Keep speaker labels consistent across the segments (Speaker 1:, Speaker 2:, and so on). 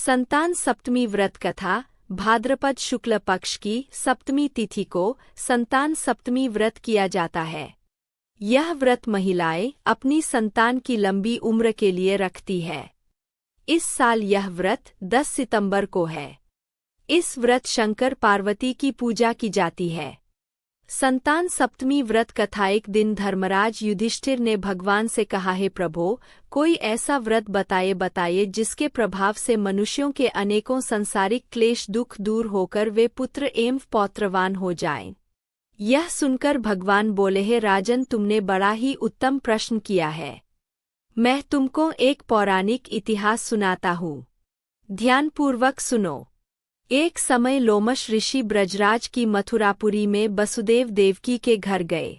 Speaker 1: संतान सप्तमी व्रत कथा। भाद्रपद शुक्ल पक्ष की सप्तमी तिथि को संतान सप्तमी व्रत किया जाता है। यह व्रत महिलाएं अपनी संतान की लंबी उम्र के लिए रखती है। इस साल यह व्रत 10 सितंबर को है। इस व्रत शंकर पार्वती की पूजा की जाती है। संतान सप्तमी व्रत कथा। एक दिन धर्मराज युधिष्ठिर ने भगवान से कहा, हे प्रभो, कोई ऐसा व्रत बताइए जिसके प्रभाव से मनुष्यों के अनेकों संसारिक क्लेश दुख दूर होकर वे पुत्र एवं पौत्रवान हो जाएं। यह सुनकर भगवान बोले, हे राजन, तुमने बड़ा ही उत्तम प्रश्न किया है। मैं तुमको एक पौराणिक इतिहास सुनाता हूँ, ध्यानपूर्वक सुनो। एक समय लोमश ऋषि ब्रजराज की मथुरापुरी में वसुदेव देवकी के घर गए।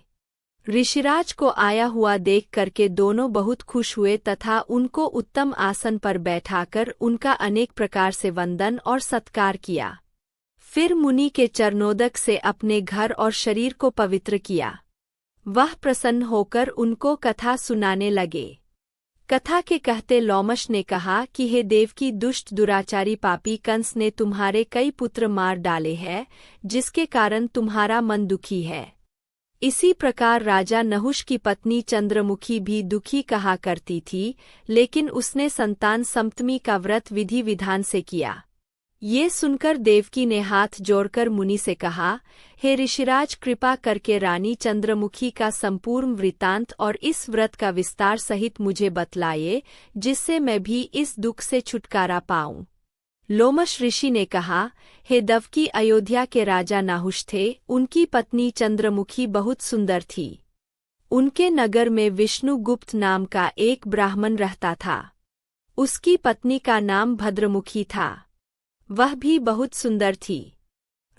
Speaker 1: ऋषिराज को आया हुआ देख करके दोनों बहुत खुश हुए तथा उनको उत्तम आसन पर बैठाकर उनका अनेक प्रकार से वंदन और सत्कार किया। फिर मुनि के चरणोदक से अपने घर और शरीर को पवित्र किया। वह प्रसन्न होकर उनको कथा सुनाने लगे। कथा के कहते लोमश ने कहा कि हे देवकी, दुष्ट दुराचारी पापी कंस ने तुम्हारे कई पुत्र मार डाले हैं, जिसके कारण तुम्हारा मन दुखी है। इसी प्रकार राजा नहुष की पत्नी चंद्रमुखी भी दुखी कहा करती थी, लेकिन उसने संतान सप्तमी का व्रत विधि विधान से किया। ये सुनकर देवकी ने हाथ जोड़कर मुनि से कहा, हे ऋषिराज, कृपा करके रानी चंद्रमुखी का संपूर्ण वृत्तांत और इस व्रत का विस्तार सहित मुझे बतलाइए, जिससे मैं भी इस दुख से छुटकारा पाऊं। लोमश ऋषि ने कहा, हे देवकी, अयोध्या के राजा नाहुष थे। उनकी पत्नी चंद्रमुखी बहुत सुंदर थी। उनके नगर में विष्णुगुप्त नाम का एक ब्राह्मण रहता था। उसकी पत्नी का नाम भद्रमुखी था। वह भी बहुत सुंदर थी।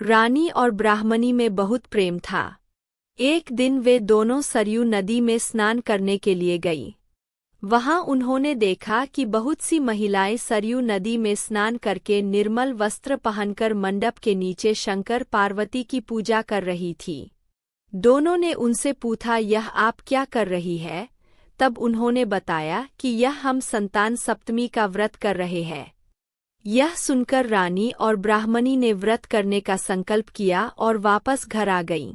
Speaker 1: रानी और ब्राह्मणी में बहुत प्रेम था। एक दिन वे दोनों सरयू नदी में स्नान करने के लिए गईं। वहां उन्होंने देखा कि बहुत सी महिलाएं सरयू नदी में स्नान करके निर्मल वस्त्र पहनकर मंडप के नीचे शंकर पार्वती की पूजा कर रही थी। दोनों ने उनसे पूछा, यह आप क्या कर रही है? तब उन्होंने बताया कि यह हम संतान सप्तमी का व्रत कर रहे हैं। यह सुनकर रानी और ब्राह्मणी ने व्रत करने का संकल्प किया और वापस घर आ गईं।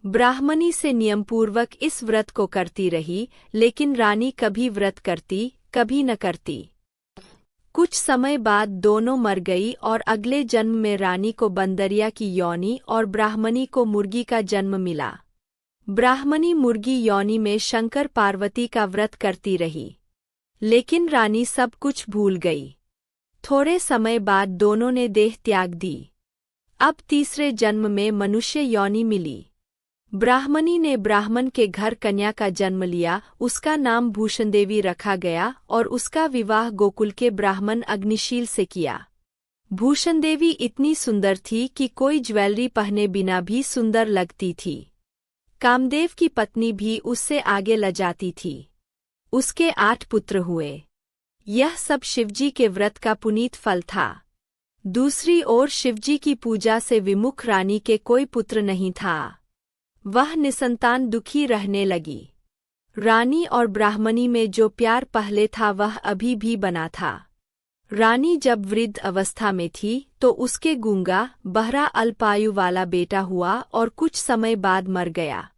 Speaker 1: ब्राह्मणी से नियमपूर्वक इस व्रत को करती रही, लेकिन रानी कभी व्रत करती, कभी न करती। कुछ समय बाद दोनों मर गई और अगले जन्म में रानी को बंदरिया की योनि और ब्राह्मणी को मुर्गी का जन्म मिला। ब्राह्मणी मुर्गी योनि में शंकर पार्वती का व्रत करती रही, लेकिन रानी सब कुछ भूल गई। थोड़े समय बाद दोनों ने देह त्याग दी। अब तीसरे जन्म में मनुष्य योनि मिली। ब्राह्मणी ने ब्राह्मण के घर कन्या का जन्म लिया। उसका नाम भूषणदेवी रखा गया और उसका विवाह गोकुल के ब्राह्मण अग्निशील से किया। भूषणदेवी इतनी सुंदर थी कि कोई ज्वेलरी पहने बिना भी सुंदर लगती थी। कामदेव की पत्नी भी उससे आगे ल जाती थी। उसके 8 पुत्र हुए। यह सब शिवजी के व्रत का पुनीत फल था। दूसरी ओर शिवजी की पूजा से विमुख रानी के कोई पुत्र नहीं था। वह निसंतान दुखी रहने लगी। रानी और ब्राह्मणी में जो प्यार पहले था वह अभी भी बना था। रानी जब वृद्ध अवस्था में थी तो उसके गूंगा बहरा अल्पायु वाला बेटा हुआ और कुछ समय बाद मर गया।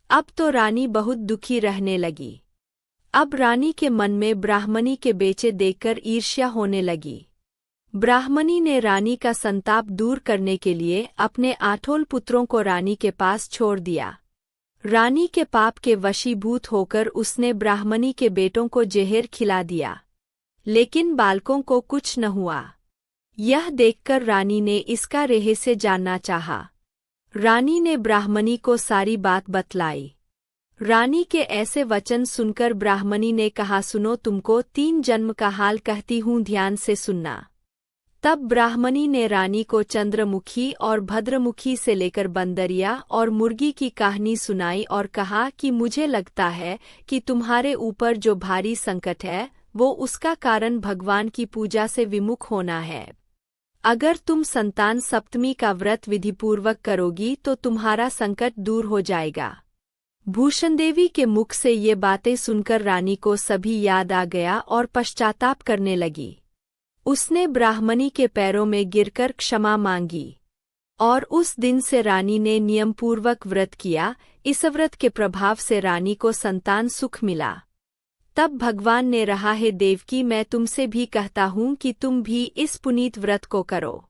Speaker 1: अब तो रानी बहुत दुखी रहने लगी। अब रानी के मन में ब्राह्मणी के बेचे देखकर ईर्ष्या होने लगी। ब्राह्मणी ने रानी का संताप दूर करने के लिए अपने 8 पुत्रों को रानी के पास छोड़ दिया। रानी के पाप के वशीभूत होकर उसने ब्राह्मणी के बेटों को जहर खिला दिया, लेकिन बालकों को कुछ न हुआ। यह देखकर रानी ने इसका रहस्य जानना चाहा। रानी ने ब्राह्मणी को सारी बात बतलाई। रानी के ऐसे वचन सुनकर ब्राह्मणी ने कहा, सुनो, तुमको 3 जन्म का हाल कहती हूँ, ध्यान से सुनना। तब ब्राह्मणी ने रानी को चंद्रमुखी और भद्रमुखी से लेकर बंदरिया और मुर्गी की कहानी सुनाई और कहा कि मुझे लगता है कि तुम्हारे ऊपर जो भारी संकट है वो उसका कारण भगवान की पूजा से विमुख होना है। अगर तुम संतान सप्तमी का व्रत विधिपूर्वक करोगी तो तुम्हारा संकट दूर हो जाएगा। भूषणदेवी के मुख से ये बातें सुनकर रानी को सभी याद आ गया और पश्चाताप करने लगी। उसने ब्राह्मणी के पैरों में गिरकर क्षमा मांगी और उस दिन से रानी ने नियमपूर्वक व्रत किया। इस व्रत के प्रभाव से रानी को संतान सुख मिला। तब भगवान ने रहा, हे देवकी, मैं तुमसे भी कहता हूँ कि तुम भी इस पुनीत व्रत को करो।